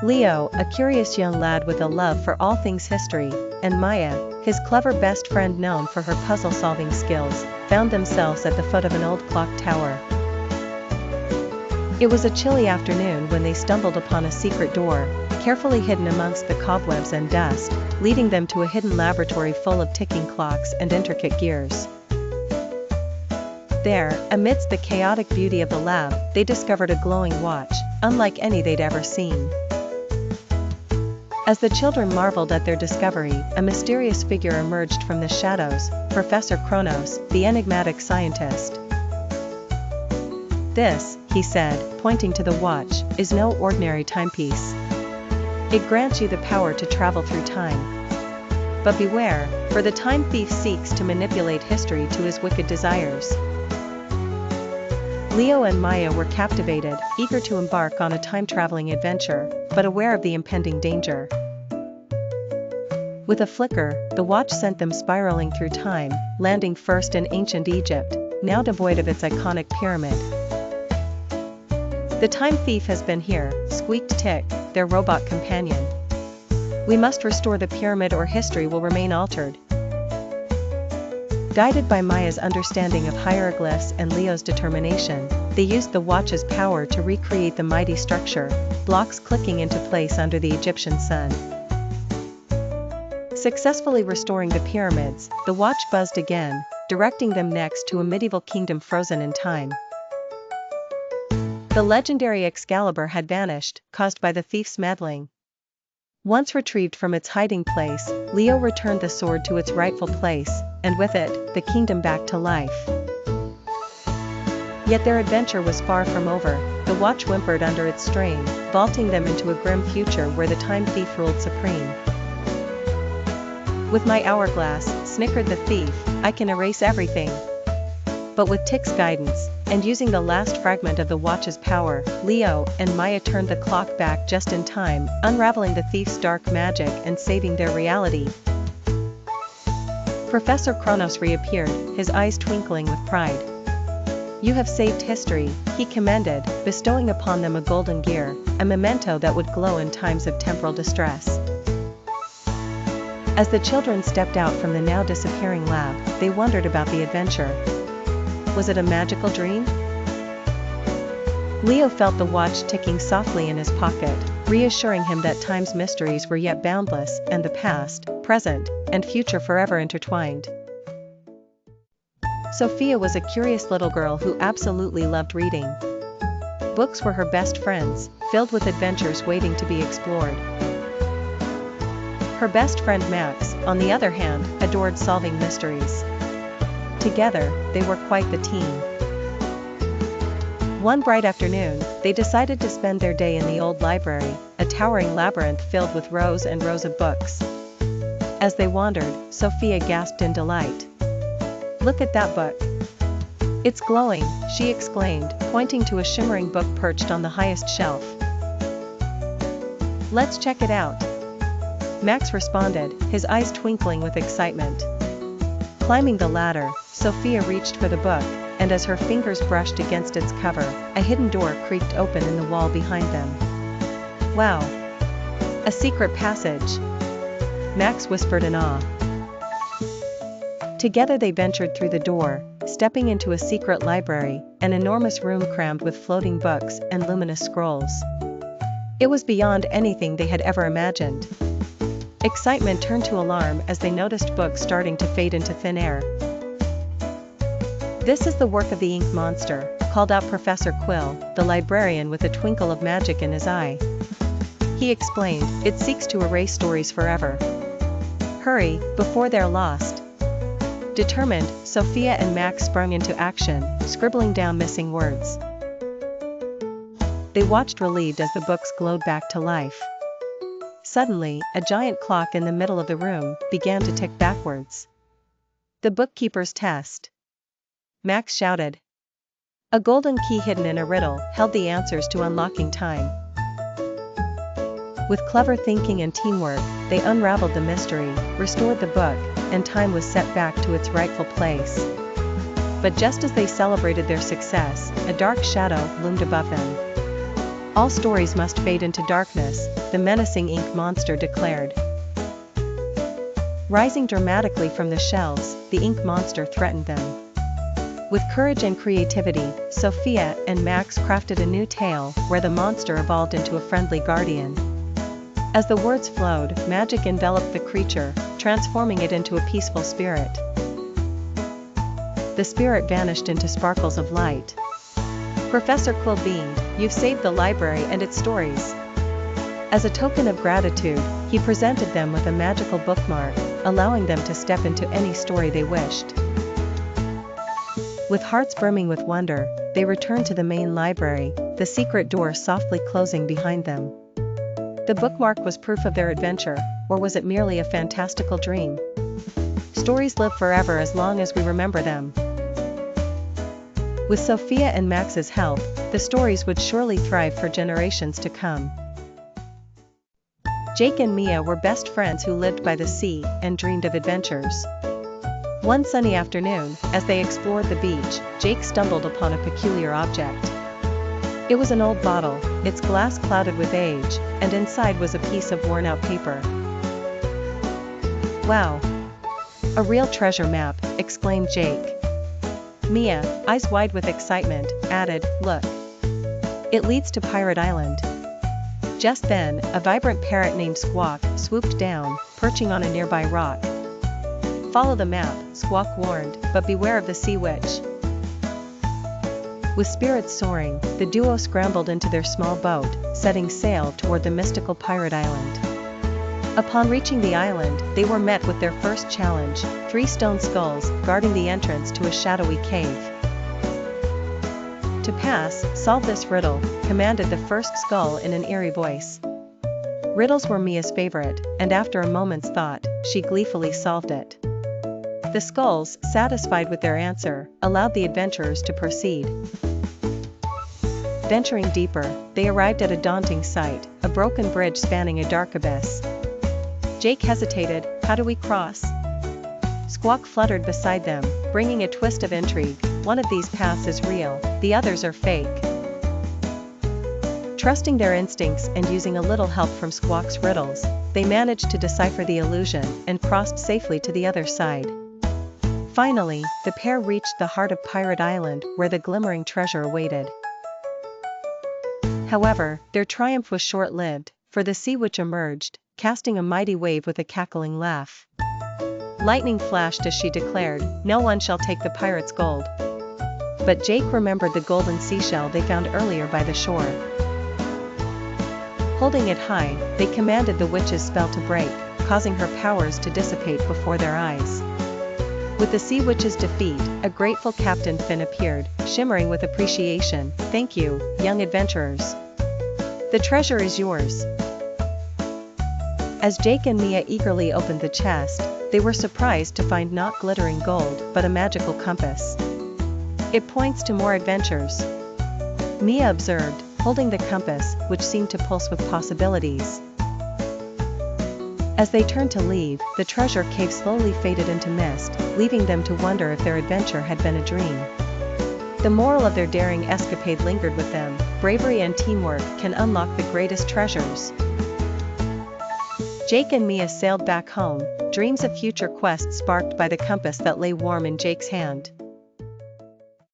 Leo, a curious young lad with a love for all things history, and Maya, his clever best friend known for her puzzle-solving skills, found themselves at the foot of an old clock tower. It was a chilly afternoon when they stumbled upon a secret door, carefully hidden amongst the cobwebs and dust, leading them to a hidden laboratory full of ticking clocks and intricate gears. There, amidst the chaotic beauty of the lab, they discovered a glowing watch, unlike any they'd ever seen. As the children marveled at their discovery, a mysterious figure emerged from the shadows, Professor Chronos, the enigmatic scientist. "This," he said, pointing to the watch, "is no ordinary timepiece. It grants you the power to travel through time. But beware, for the time thief seeks to manipulate history to his wicked desires." Leo and Maya were captivated, eager to embark on a time-traveling adventure, but aware of the impending danger. With a flicker, the watch sent them spiraling through time, landing first in ancient Egypt, now devoid of its iconic pyramid. "The time thief has been here," squeaked Tick, their robot companion. "We must restore the pyramid or history will remain altered." Guided by Maya's understanding of hieroglyphs and Leo's determination, they used the watch's power to recreate the mighty structure, blocks clicking into place under the Egyptian sun. Successfully restoring the pyramids, the watch buzzed again, directing them next to a medieval kingdom frozen in time. The legendary Excalibur had vanished, caused by the thief's meddling. Once retrieved from its hiding place, Leo returned the sword to its rightful place, and with it, the kingdom back to life. Yet their adventure was far from over. The watch whimpered under its strain, vaulting them into a grim future where the time thief ruled supreme. "With my hourglass," snickered the thief, "I can erase everything." But with Tick's guidance, and using the last fragment of the watch's power, Leo and Maya turned the clock back just in time, unraveling the thief's dark magic and saving their reality. Professor Chronos reappeared, his eyes twinkling with pride. "You have saved history," he commended, bestowing upon them a golden gear, a memento that would glow in times of temporal distress. As the children stepped out from the now disappearing lab, they wondered about the adventure. Was it a magical dream? Leo felt the watch ticking softly in his pocket, reassuring him that time's mysteries were yet boundless and the past, present, and future forever intertwined. Sophia was a curious little girl who absolutely loved reading. Books were her best friends, filled with adventures waiting to be explored. Her best friend Max, on the other hand, adored solving mysteries. Together, they were quite the team. One bright afternoon, they decided to spend their day in the old library, a towering labyrinth filled with rows and rows of books. As they wandered, Sophia gasped in delight. "Look at that book. It's glowing," she exclaimed, pointing to a shimmering book perched on the highest shelf. "Let's check it out," Max responded, his eyes twinkling with excitement. Climbing the ladder, Sophia reached for the book, and as her fingers brushed against its cover, a hidden door creaked open in the wall behind them. "Wow! A secret passage," Max whispered in awe. Together they ventured through the door, stepping into a secret library, an enormous room crammed with floating books and luminous scrolls. It was beyond anything they had ever imagined. Excitement turned to alarm as they noticed books starting to fade into thin air. "This is the work of the ink monster," called out Professor Quill, the librarian with a twinkle of magic in his eye. He explained, "It seeks to erase stories forever. Hurry, before they're lost." Determined, Sophia and Max sprung into action, scribbling down missing words. They watched relieved as the books glowed back to life. Suddenly, a giant clock in the middle of the room began to tick backwards. "The bookkeeper's test," Max shouted. A golden key hidden in a riddle held the answers to unlocking time. With clever thinking and teamwork, they unraveled the mystery, restored the book, and time was set back to its rightful place. But just as they celebrated their success, a dark shadow loomed above them. All stories must fade into darkness, the menacing ink monster declared. Rising dramatically from the shelves, the ink monster threatened them. With courage and creativity, Sophia and Max crafted a new tale where the monster evolved into a friendly guardian. As the words flowed, magic enveloped the creature, transforming it into a peaceful spirit. The spirit vanished into sparkles of light. Professor Quill beamed, "You've saved the library and its stories." As a token of gratitude, he presented them with a magical bookmark, allowing them to step into any story they wished. With hearts brimming with wonder, they returned to the main library, the secret door softly closing behind them. The bookmark was proof of their adventure, or was it merely a fantastical dream? Stories live forever as long as we remember them. With Sophia and Max's help, the stories would surely thrive for generations to come. Jake and Mia were best friends who lived by the sea and dreamed of adventures. One sunny afternoon, as they explored the beach, Jake stumbled upon a peculiar object. It was an old bottle, its glass clouded with age, and inside was a piece of worn-out paper. "Wow! A real treasure map," exclaimed Jake. Mia, eyes wide with excitement, added, "Look. It leads to Pirate Island." Just then, a vibrant parrot named Squawk swooped down, perching on a nearby rock. "Follow the map," Squawk warned, "but beware of the sea witch." With spirits soaring, the duo scrambled into their small boat, setting sail toward the mystical pirate island. Upon reaching the island, they were met with their first challenge, 3 stone skulls guarding the entrance to a shadowy cave. "To pass, solve this riddle," commanded the first skull in an eerie voice. Riddles were Mia's favorite, and after a moment's thought, she gleefully solved it. The skulls, satisfied with their answer, allowed the adventurers to proceed. Venturing deeper, they arrived at a daunting sight, a broken bridge spanning a dark abyss. Jake hesitated, "How do we cross?" Squawk fluttered beside them, bringing a twist of intrigue, "One of these paths is real, the others are fake." Trusting their instincts and using a little help from Squawk's riddles, they managed to decipher the illusion and crossed safely to the other side. Finally, the pair reached the heart of Pirate Island where the glimmering treasure awaited. However, their triumph was short-lived, for the sea witch emerged, casting a mighty wave with a cackling laugh. Lightning flashed as she declared, "No one shall take the pirate's gold." But Jake remembered the golden seashell they found earlier by the shore. Holding it high, they commanded the witch's spell to break, causing her powers to dissipate before their eyes. With the sea witch's defeat, a grateful Captain Finn appeared, shimmering with appreciation. "Thank you, young adventurers. The treasure is yours." As Jake and Mia eagerly opened the chest, they were surprised to find not glittering gold but a magical compass. "It points to more adventures," Mia observed, holding the compass, which seemed to pulse with possibilities. As they turned to leave, the treasure cave slowly faded into mist, leaving them to wonder if their adventure had been a dream. The moral of their daring escapade lingered with them: bravery and teamwork can unlock the greatest treasures. Jake and Mia sailed back home, dreams of future quests sparked by the compass that lay warm in Jake's hand.